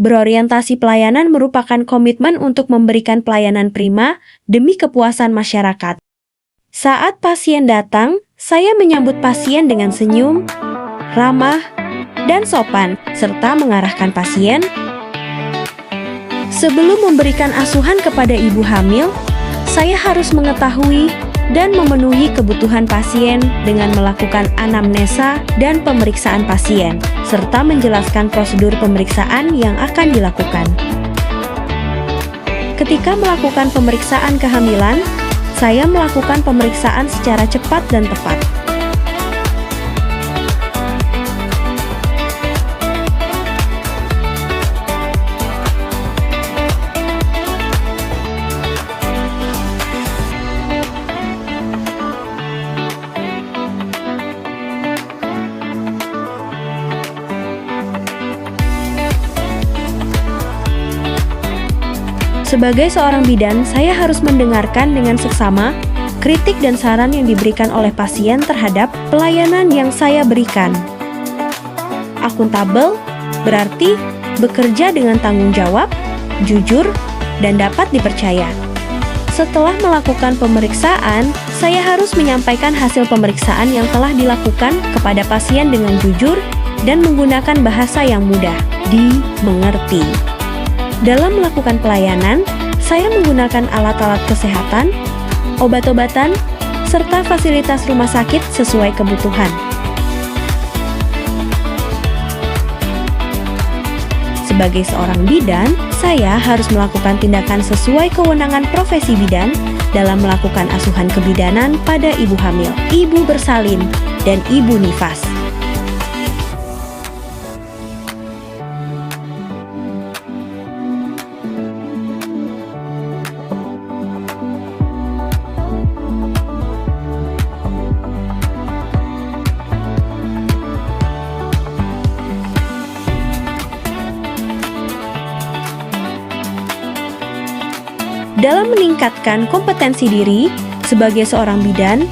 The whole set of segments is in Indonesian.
Berorientasi pelayanan merupakan komitmen untuk memberikan pelayanan prima demi kepuasan masyarakat. Saat pasien datang, saya menyambut pasien dengan senyum, ramah, dan sopan, serta mengarahkan pasien. Sebelum memberikan asuhan kepada ibu hamil, saya harus mengetahui dan memenuhi kebutuhan pasien dengan melakukan anamnesa dan pemeriksaan pasien, serta menjelaskan prosedur pemeriksaan yang akan dilakukan. Ketika melakukan pemeriksaan kehamilan, saya melakukan pemeriksaan secara cepat dan tepat. Sebagai seorang bidan, saya harus mendengarkan dengan seksama kritik dan saran yang diberikan oleh pasien terhadap pelayanan yang saya berikan. Akuntabel berarti bekerja dengan tanggung jawab, jujur, dan dapat dipercaya. Setelah melakukan pemeriksaan, saya harus menyampaikan hasil pemeriksaan yang telah dilakukan kepada pasien dengan jujur dan menggunakan bahasa yang mudah dimengerti. Dalam melakukan pelayanan, saya menggunakan alat-alat kesehatan, obat-obatan, serta fasilitas rumah sakit sesuai kebutuhan. Sebagai seorang bidan, saya harus melakukan tindakan sesuai kewenangan profesi bidan dalam melakukan asuhan kebidanan pada ibu hamil, ibu bersalin, dan ibu nifas. Dalam meningkatkan kompetensi diri sebagai seorang bidan,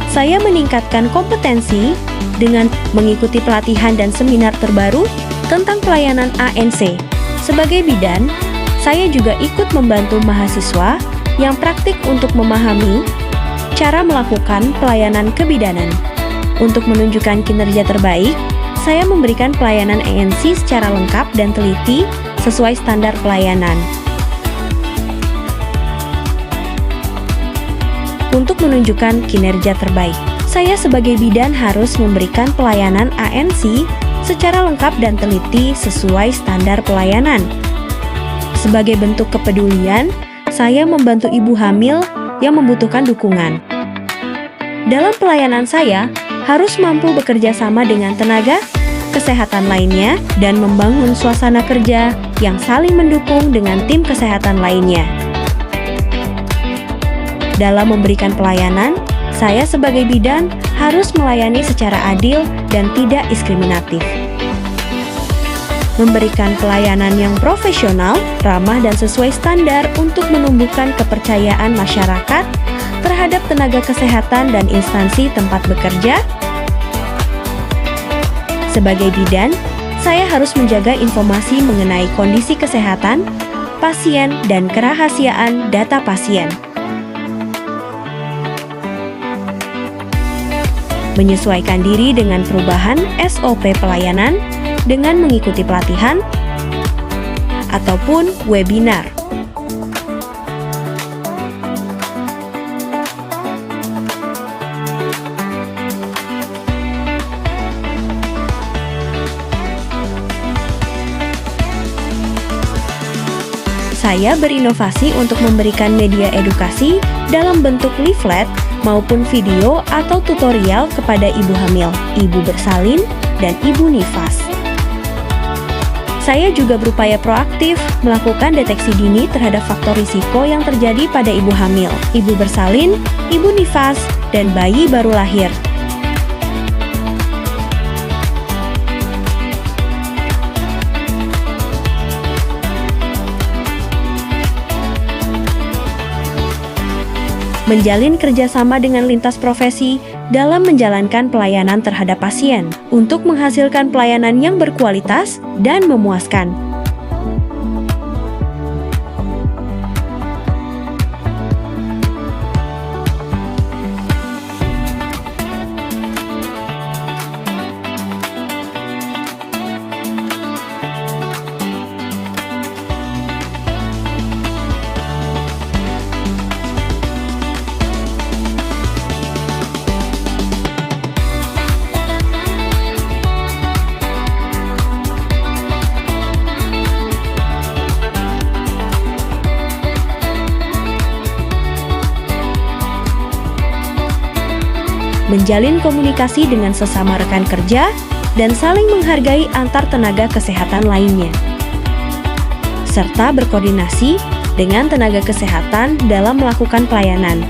saya meningkatkan kompetensi dengan mengikuti pelatihan dan seminar terbaru tentang pelayanan ANC. Sebagai bidan, saya juga ikut membantu mahasiswa yang praktik untuk memahami cara melakukan pelayanan kebidanan. Untuk menunjukkan kinerja terbaik, saya memberikan pelayanan ANC secara lengkap dan teliti sesuai standar pelayanan. Untuk menunjukkan kinerja terbaik, saya sebagai bidan harus memberikan pelayanan ANC secara lengkap dan teliti sesuai standar pelayanan. Sebagai bentuk kepedulian, saya membantu ibu hamil yang membutuhkan dukungan. Dalam pelayanan saya, harus mampu bekerja sama dengan tenaga kesehatan lainnya dan membangun suasana kerja yang saling mendukung dengan tim kesehatan lainnya. Dalam memberikan pelayanan, saya sebagai bidan harus melayani secara adil dan tidak diskriminatif. Memberikan pelayanan yang profesional, ramah dan sesuai standar untuk menumbuhkan kepercayaan masyarakat terhadap tenaga kesehatan dan instansi tempat bekerja. Sebagai bidan, saya harus menjaga informasi mengenai kondisi kesehatan pasien dan kerahasiaan data pasien. Menyesuaikan diri dengan perubahan SOP pelayanan dengan mengikuti pelatihan ataupun webinar. Saya berinovasi untuk memberikan media edukasi dalam bentuk leaflet maupun video atau tutorial kepada ibu hamil, ibu bersalin, dan ibu nifas. Saya juga berupaya proaktif melakukan deteksi dini terhadap faktor risiko yang terjadi pada ibu hamil, ibu bersalin, ibu nifas, dan bayi baru lahir. Menjalin kerjasama dengan lintas profesi dalam menjalankan pelayanan terhadap pasien untuk menghasilkan pelayanan yang berkualitas dan memuaskan. menjalin komunikasi dengan sesama rekan kerja, dan saling menghargai antar tenaga kesehatan lainnya, serta berkoordinasi dengan tenaga kesehatan dalam melakukan pelayanan.